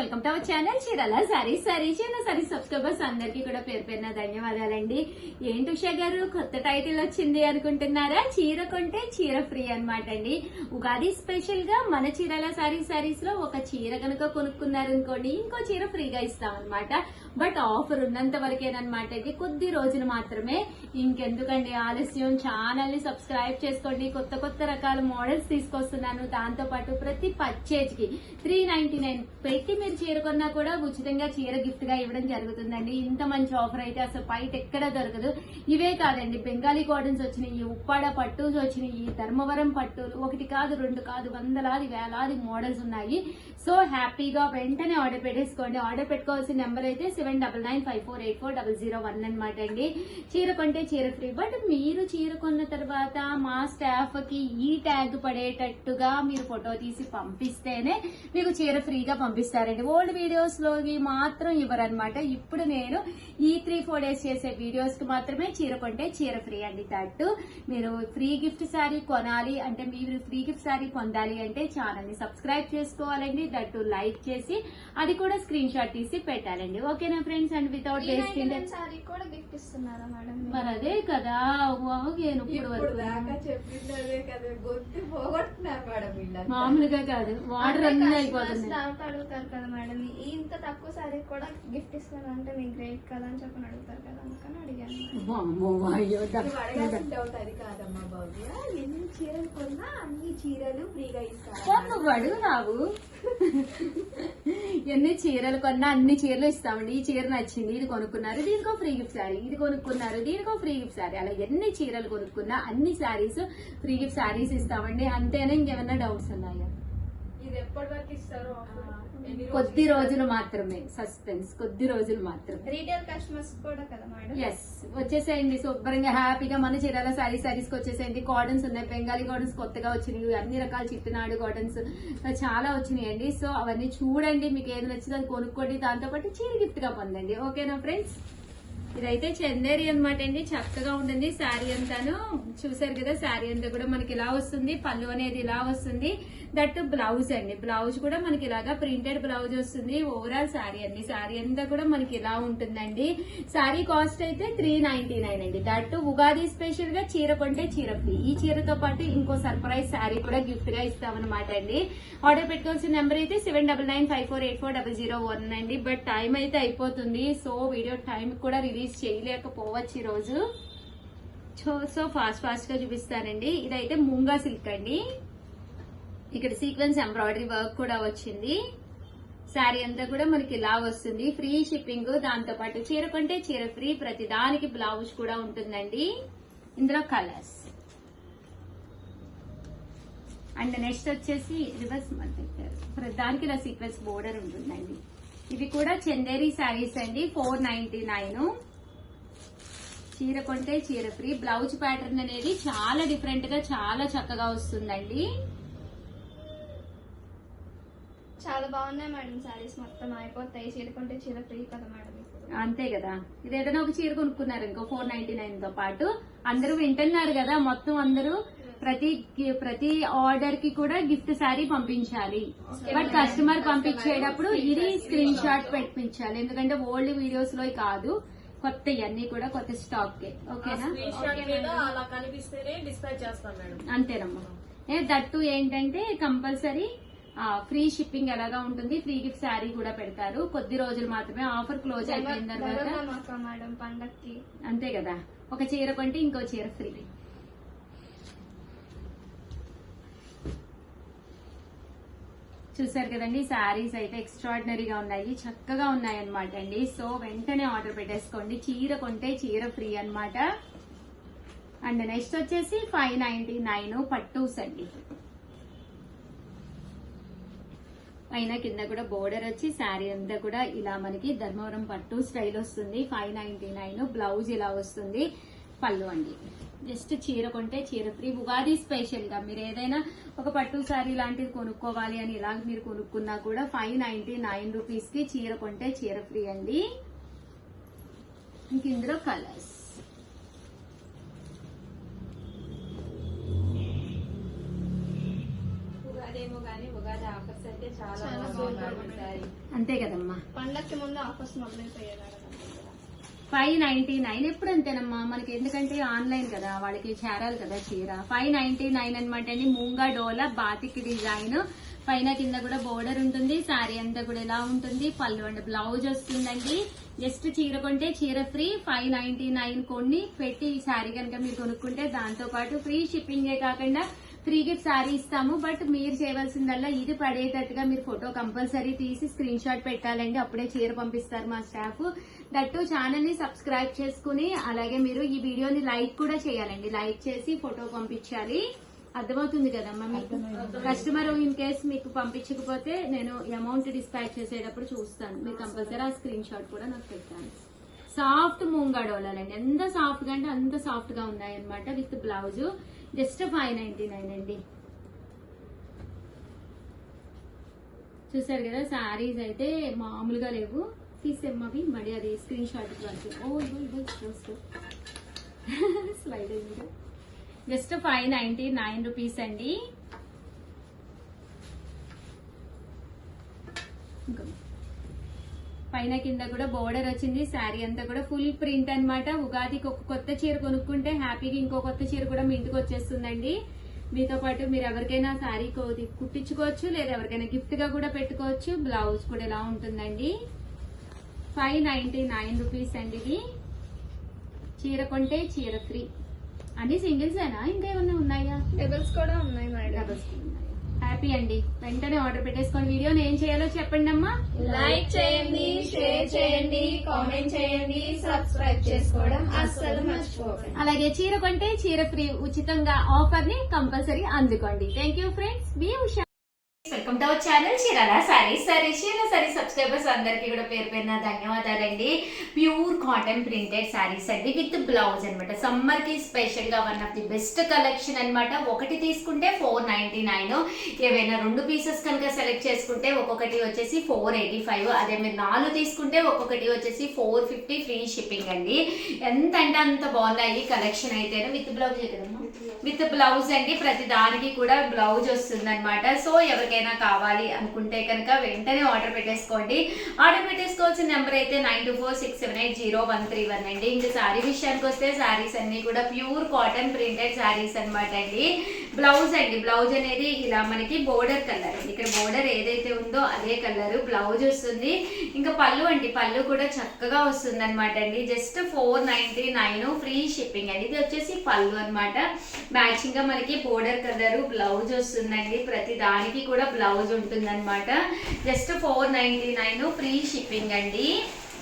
Welcome to our channel Chirala saris. Saris subscribers అందరికీ కూడా పేరు పేరున ధన్యవాదాలండి. ఏంటి ఉషా గారు కొత్త టైటిల్ వచ్చింది అనుకుంటున్నారా? చీర కొంటే చీర ఫ్రీ అనమాట అండి. ఉగాది స్పెషల్ గా మన చీరాల సారీస్ లో ఒక చీర కనుక కొనుక్కున్నారనుకోండి ఇంకో చీర ఫ్రీగా ఇస్తాం అనమాట. బట్ ఆఫర్ ఉన్నంత వరకేనమాట. ఇది కొద్ది రోజులు మాత్రమే. ఇంకెందుకండి ఆలస్యం, ఛానల్ ని సబ్స్క్రైబ్ చేసుకోండి. కొత్త కొత్త రకాల మోడల్స్ తీసుకొస్తున్నాను. దాంతో పాటు ప్రతి పర్చేజ్ కి 399 పెట్టి మీరు చీర కొన్నా కూడా ఉచితంగా చీర గిఫ్ట్ గా ఇవ్వడం జరుగుతుందండి. ఇంత మంచి ఆఫర్ అయితే అసలు బయట ఎక్కడా దొరకదు. ఇవే కాదండి, బెంగాలీ కాటన్స్ వచ్చినాయి, ఉప్పాడ పట్టుస్ వచ్చినాయి, ధర్మవరం పట్టులు, ఒకటి కాదు రెండు కాదు వందలాది వేలాది మోడల్స్ ఉన్నాయి. సో హ్యాపీగా వెంటనే ఆర్డర్ పెట్టేసుకోండి. ఆర్డర్ పెట్టుకోవాల్సిన నెంబర్ అయితే 7995484001 అనమాట అండి. చీర కొంటే చీర ఫ్రీ. బట్ మీరు చీర కొన్న తర్వాత మా స్టాఫ్ కి ఈ ట్యాగ్ పడేటట్టుగా మీరు ఫోటో తీసి పంపిస్తేనే మీకు చీర ఫ్రీగా పంపిస్తారండి. ఓల్డ్ వీడియోస్ లోకి మాత్రం ఇవ్వరనమాట. ఇప్పుడు నేను ఈ 3-4 డేస్ చేసే వీడియోస్ కి మాత్రమే చీర కొంటే చీర ఫ్రీ అండి. దట్టు మీరు ఫ్రీ గిఫ్ట్ శారీ కొనాలి అంటే, మీరు ఫ్రీ గిఫ్ట్ శారీ పొందాలి అంటే ఛానల్ ని సబ్స్క్రైబ్ చేసుకోవాలండి. దట్టు లైక్ చేసి అది కూడా స్క్రీన్ షాట్ తీసి పెట్టాలండి. ఓకేనా ఫ్రెండ్స్? అండ్ వితౌట్ వేస్టింగ్ మరి అదే కదా మామూలుగా కాదు, వాటర్ అన్నీ అయిపోతుంది. అడుగుతారు కదా మేడం, ఇంత తక్కువ సారీ కూడా గిఫ్ట్ ఇస్తున్నారు అంటే మీకు గ్రేట్ కదా అని చెప్పని అడుగుతారు కదా, అందుకని అడిగాను. కాదమ్మా భవ్య, ఎన్ని చీరలు కొన్నా అన్ని చీరలు ఫ్రీగా ఇస్తారు. నువ్వు అడుగు రావు. ఎన్ని చీరలు కొన్నా అన్ని చీరలు ఇస్తామండి. ఈ చీర నచ్చింది, ఇది కొనుక్కున్నారు, దీనికో ఫ్రీ గిఫ్ట్ శారీ, ఇది కొనుక్కున్నారు, దీనికో ఫ్రీ గిఫ్ట్ శారీ. అలా ఎన్ని చీరలు కొనుక్కున్నా అన్ని శారీస్ ఫ్రీ గిఫ్ట్ శారీస్ ఇస్తామండి. అంతేనా? ఇంకేమన్నా డౌట్స్ ఉన్నాయా? ఇది ఎప్పటి వరకు ఇస్తారు? కొద్ది రోజులు మాత్రమే. సస్పెన్స్, కొద్ది రోజులు మాత్రమే. రీటైల్ కస్టమర్స్ కూడా కదా మేడం? ఎస్, వచ్చేసేయండి శుభ్రంగా హ్యాపీగా మన చీరాల సారీస్ కి వచ్చేసేయండి. కాటన్స్ ఉన్నాయి, బెంగాలీ కాటన్స్ కొత్తగా వచ్చినాయి, అన్ని రకాల చిట్టునాడు కాటన్స్ చాలా వచ్చినాయండి. సో అవన్నీ చూడండి, మీకు ఏది నచ్చిందో అది కొనుక్కోండి, దాంతో పాటు చీర గిఫ్ట్ గా పొందండి. ఓకేనా ఫ్రెండ్స్? ఇదైతే చందేరి అనమాట అండి. చక్కగా ఉంటుంది శారీ అంతాను. చూసారు కదా, శారీ అంతా కూడా మనకి ఇలా వస్తుంది. పళ్ళు అనేది ఇలా వస్తుంది. దట్ బ్లౌజ్ అండి, బ్లౌజ్ కూడా మనకి ఇలాగా ప్రింటెడ్ బ్లౌజ్ వస్తుంది. ఓవరాల్ శారీ అండి, శారీ అంతా కూడా మనకి ఇలా ఉంటుందండి. శారీ కాస్ట్ అయితే 399 అండి. దట్ ఉగాది స్పెషల్ గా చీర కొంటే చీర ఫ్రీ. ఈ చీరతో పాటు ఇంకో సర్ప్రైజ్ శారీ కూడా గిఫ్ట్ గా ఇస్తామన్నమాట అండి. ఆర్డర్ పెట్టుకోవాల్సిన నెంబర్ అయితే 7995484001 అండి. బట్ టైం అయితే అయిపోతుంది. సో వీడియో టైం కూడా రిలీజ్ చేయలేకపోవచ్చు ఈ రోజు. సో ఫాస్ట్ గా చూపిస్తానండి. ఇదైతే మూంగా సిల్క్ అండి. ఇక్కడ సీక్వెన్స్ ఎంబ్రాయిడరీ వర్క్ కూడా వచ్చింది. శారీ అంతా కూడా మనకి ఇలా వస్తుంది. ఫ్రీ షిప్పింగ్, దాంతో పాటు చీర కొంటే చీర ఫ్రీ. ప్రతి దానికి బ్లౌజ్ కూడా ఉంటుందండి. ఇందులో కలర్స్. అండ్ నెక్స్ట్ వచ్చేసి రివర్స్ ప్రతి దానికి ఇలా సీక్వెన్స్ బోర్డర్ ఉంటుందండి. ఇవి కూడా చందేరి శారీస్ అండి. 499. చీర కొంటే చీర ఫ్రీ. బ్లౌజ్ ప్యాటర్న్ అనేది చాలా డిఫరెంట్ గా చాలా చక్కగా వస్తుందండి. చాలా బాగున్నాయి మేడం సారీస్, మొత్తం అయిపోతాయి. చీర కొంటే చీర ఫ్రీ కదా మేడం? అంతే కదా. ఇది ఏదైనా ఒక చీర కొనుక్కున్నారు ఇంకో 499 తో పాటు. అందరూ వింటున్నారు కదా, మొత్తం అందరూ ప్రతి ఆర్డర్ కి కూడా గిఫ్ట్ శారీ పంపించాలి. బట్ కస్టమర్ పంపించేటప్పుడు ఇది స్క్రీన్ షాట్ పెట్టించాలి. ఎందుకంటే ఓల్డ్ వీడియోస్ లో కాదు, కొత్త అన్ని కూడా కొత్త స్టాక్. ఓకేనా? అంతేనమ్మా. దట్టు ఏంటంటే కంపల్సరీ ఫ్రీ షిప్పింగ్ ఎలాగా ఉంటుంది, ఫ్రీ గిఫ్ట్ శారీ కూడా పెడతారు. కొద్ది రోజులు మాత్రమే. ఆఫర్ క్లోజ్ అయిపోయిన తర్వాత మేడం పండక్కి అంతే కదా, ఒక చీర కొంటే ఇంకో చీర ఫ్రీ. చూసారు కదండి, శారీస్ అయితే ఎక్స్ట్రాడినరీగా ఉన్నాయి, చక్కగా ఉన్నాయి అనమాట అండి. సో వెంటనే ఆర్డర్ పెట్టేసుకోండి. చీర కొంటే చీర ఫ్రీ అనమాట. అండ్ నెక్స్ట్ వచ్చేసి 599 పట్టూస్ అండి. పైన కింద కూడా బోర్డర్ వచ్చి శారీ అంతా కూడా ఇలా మనకి ధర్మవరం పట్టు స్టైల్ వస్తుంది. 599. బ్లౌజ్ ఇలా వస్తుంది. పళ్ళు అండి. జస్ట్ చీర కొంటే చీర ఫ్రీ. ఉగాది స్పెషల్ గా మీరు ఏదైనా ఒక పట్టు శారీ లాంటిది కొనుక్కోవాలి అని ఇలా మీరు కొనుక్కున్నా కూడా 599 రూపీస్ కి చీర కొంటే చీర ఫ్రీ అండి. ఇంక ఇందులో కలర్స్. అదేమో కానీ ఉగాది ఆఫర్స్ అయితే చాలా చాలా బాగున్నాయి సారీ. అంతే కదమ్మా. పండక్కి ముందు ఆఫర్స్ మొదలైపోయాయి. 599 ఎప్పుడు అంతేనమ్మా మనకి, ఎందుకంటే ఆన్లైన్ కదా వాళ్ళకి చేరాలి కదా చీర. 599 అనమాట అండి. మూంగా డోలా బాతిక్ డిజైన్, పైన కింద కూడా బోర్డర్ ఉంటుంది. శారీ అంతా కూడా ఇలా ఉంటుంది. పళ్ళు అండ్ బ్లౌజ్ వస్తుందండి. జస్ట్ చీర కొంటే చీర ఫ్రీ. 599 కొన్ని పెట్టి ఈ శారీ కనుక మీరు కొనుక్కుంటే దాంతో పాటు ఫ్రీ షిప్పింగే కాకుండా ఫ్రీ గిఫ్ట్ శారీ ఇస్తాము. బట్ మీరు చేయవలసిందల్లా ఇది పడేటట్టుగా మీరు ఫోటో కంపల్సరీ తీసి స్క్రీన్ షాట్ పెట్టాలండి. అప్పుడే చీర పంపిస్తారు మా స్టాఫ్. దట్టు ఛానల్ ని సబ్స్క్రైబ్ చేసుకుని అలాగే మీరు ఈ వీడియోని లైక్ కూడా చేయాలండి. లైక్ చేసి ఫోటో పంపించాలి. అర్థమవుతుంది కదమ్మా మీకు? కస్టమర్ ఇన్ కేస్ మీకు పంపించకపోతే నేను అమౌంట్ డిస్పాచ్ చేసేటప్పుడు చూస్తాను. మీరు కంపల్సరీ ఆ స్క్రీన్ షాట్ కూడా నాకు పెట్టాను. సాఫ్ట్ మూంగా డోలాలండి. ఎంత సాఫ్ట్ గా అంటే అంత సాఫ్ట్ గా ఉన్నాయన్నమాట. విత్ బ్లౌజ్ జస్ట్ 599 అండి. చూసారు కదా శారీస్ అయితే మామూలుగా లేవు. తీసేమ్మవి మరి అది స్క్రీన్ షాట్ స్లైడ్ అయింది. జస్ట్ 599 రూపీస్ అండి. పైన కింద కూడా బోర్డర్ వచ్చింది. శారీ అంతా కూడా ఫుల్ ప్రింట్ అన్నమాట. ఉగాదికి ఒక కొత్త చీర కొనుక్కుంటే హ్యాపీగా ఇంకో కొత్త చీర కూడా మీ ఇంటికి వచ్చేస్తుందండి. మీతో పాటు మీరు ఎవరికైనా శారీ కుట్టించుకోవచ్చు, లేదా ఎవరికైనా గిఫ్ట్ గా కూడా పెట్టుకోవచ్చు. బ్లౌజ్ కూడా ఎలా ఉంటుందండి. 599 రూపీస్ అండి. ఇది చీర కొంటే చీర ఫ్రీ. అన్ని సింగిల్స్ అయినా ఇంకా ఏమన్నా ఉన్నాయా? డబుల్స్ కూడా ఉన్నాయి మేడం. డబల్స్ ఉన్నాయి. హ్యాపీ అండి. వెంటనే ఆర్డర్ పెట్టేసుకోండి. వీడియోని ఏం చేయాలో చెప్పండి అమ్మా. లైక్ చేయండి, షేర్ చేయండి, కామెంట్ చేయండి, సబ్స్క్రైబ్ చేసుకోవడం అస్సలు మర్చిపోకండి. అలాగే చీర కొంటే చీర ఫ్రీ ఉచితంగా ఆఫర్ ని కంపల్సరీ అందుకోండి. Thank you friends. బి Usha. Welcome to our channel Chirala sarees. Chirala sarees subscribers అందరికి కూడా పేరు పేరున ధన్యవాదాలండి. ప్యూర్ కాటన్ ప్రింటెడ్ సారీస్ అండి విత్ బ్లౌజ్ అనమాట. సమ్మర్ కి స్పెషల్ గా one of the best collection అనమాట. ఒకటి తీసుకుంటే 499. ఏవైనా 2 పీసెస్ కనుక సెలెక్ట్ చేసుకుంటే ఒక్కొక్కటి వచ్చేసి 485. అదే మీరు 4 తీసుకుంటే ఒక్కొక్కటి వచ్చేసి 450 ఫ్రీ షిప్పింగ్ అండి. ఎంత అంటే అంత బాగున్నాయి కలెక్షన్ అయితే. విత్ బ్లౌజ్ కదమ్మా, విత్ బ్లౌజ్ అండి. ప్రతి దానికి కూడా బ్లౌజ్ వస్తుంది అనమాట. సో ఎవరికైనా కావాలి అనుకుంటే కనుక వెంటనే ఆర్డర్ పెట్టేసుకోండి. ఆర్డర్ పెట్టేసుకోవాల్సిన నెంబర్ అయితే 9246780131 అండి. ఇంకా శారీ విషయానికి వస్తే శారీస్ అన్ని కూడా ప్యూర్ కాటన్ ప్రింటెడ్ శారీస్ అనమాట అండి. బ్లౌజ్ అండి, బ్లౌజ్ అనేది ఇలా మనకి బోర్డర్ కలర్ అండి. ఇక్కడ బోర్డర్ ఏదైతే ఉందో అదే కలర్ బ్లౌజ్ వస్తుంది. ఇంకా పళ్ళు అండి, పళ్ళు కూడా చక్కగా వస్తుంది అనమాట అండి. జస్ట్ 499 ఫ్రీ షిప్పింగ్ అండి. ఇది వచ్చేసి పళ్ళు అనమాట. మ్యాచింగ్ గా మనకి బోర్డర్ కలర్ బ్లౌజ్ వస్తుందండి. ప్రతి దానికి కూడా బ్లౌజ్ ఉంటుంది అనమాట. జస్ట్ 499 ఫ్రీ షిప్పింగ్ అండి.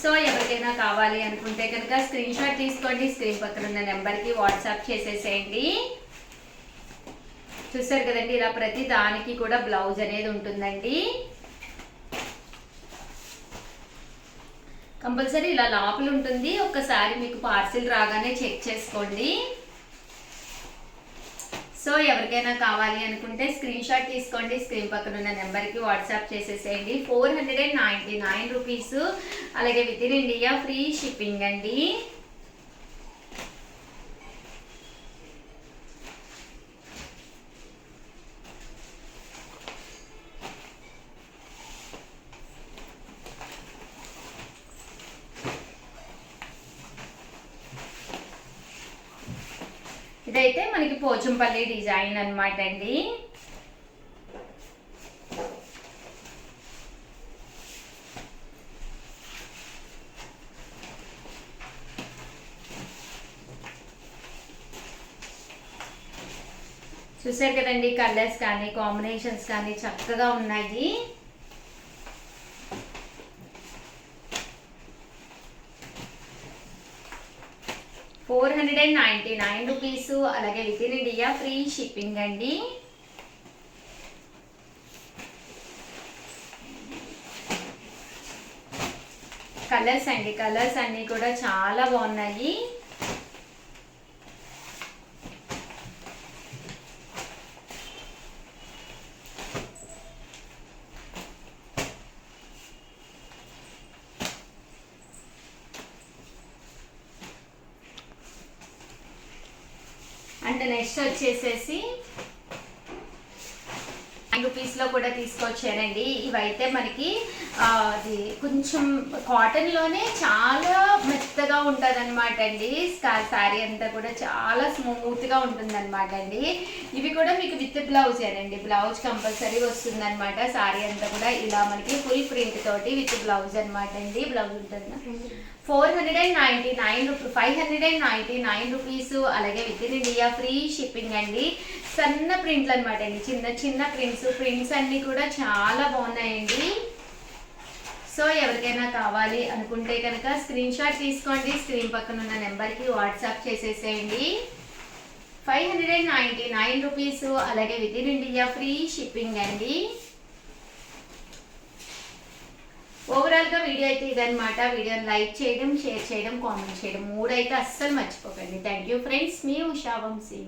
సో ఎవరికైనా కావాలి అనుకుంటే కనుక స్క్రీన్ షాట్ తీసుకోండి. స్క్రీన్ పక్కన ఉన్న నెంబర్ కి వాట్సాప్ చేసేసేయండి. చూసారు కదండి, ఇలా ప్రతి దానికి కూడా బ్లౌజ్ అనేది ఉంటుందండి. కంపల్సరీ ఇలా లోపల ఉంటుంది. ఒక్కసారి మీకు పార్సిల్ రాగానే చెక్ చేసుకోండి. సో ఎవరికైనా కావాలి అనుకుంటే స్క్రీన్ షాట్ తీసుకోండి. స్క్రీన్ పక్కన ఉన్న నెంబర్కి వాట్సాప్ చేసేసేయండి. 499 రూపీస్. అలాగే with in India free shipping అండి. ఇదైతే మనకి పోచంపల్లి డిజైన్ అన్నమాట అండి. చూసారు కదండి, కలర్స్ కానీ కాంబినేషన్స్ కానీ చక్కగా ఉన్నాయి. రూపీస్. అలాగే with in India free shipping అండి. కలర్స్ అండి, కలర్స్ అన్ని కూడా చాలా బాగున్నాయి. అండ్ నెక్స్ట్ వచ్చేసేసి రూపీస్లో కూడా తీసుకొచ్చానండి. ఇవైతే మనకి అది కొంచెం కాటన్లోనే చాలా మెత్తగా ఉంటుంది అనమాట అండి. శారీ అంతా కూడా చాలా స్మూత్గా ఉంటుంది అనమాట అండి. ఇవి కూడా మీకు విత్ బ్లౌజేనండి. బ్లౌజ్ కంపల్సరీ వస్తుంది అనమాట. శారీ అంతా కూడా ఇలా మనకి ఫుల్ ప్రింట్ తోటి విత్ బ్లౌజ్ అనమాట అండి. బ్లౌజ్ ఉంటుంది 499 రూపీస్, 599 రూపీస్. అలాగే with in India free shipping అండి. సన్న ప్రింట్లు అనమాట అండి, చిన్న చిన్న ప్రింట్స్ అన్నీ కూడా చాలా బాగున్నాయండి. సో ఎవరికైనా కావాలి అనుకుంటే కనుక స్క్రీన్ షాట్ తీసుకోండి, స్క్రీన్ పక్కన ఉన్న నెంబర్కి వాట్సాప్ చేసేసేయండి. 599 రూపీస్. అలాగే with in India free shipping అండి. ఓవరాల్గా వీడియో అయితే ఇదనమాట. వీడియోని లైక్ చేయడం, షేర్ చేయడం, కామెంట్ చేయడం 3 అయితే అస్సలు మర్చిపోకండి. థ్యాంక్ యూ ఫ్రెండ్స్, మీ ఉషా వంశీ.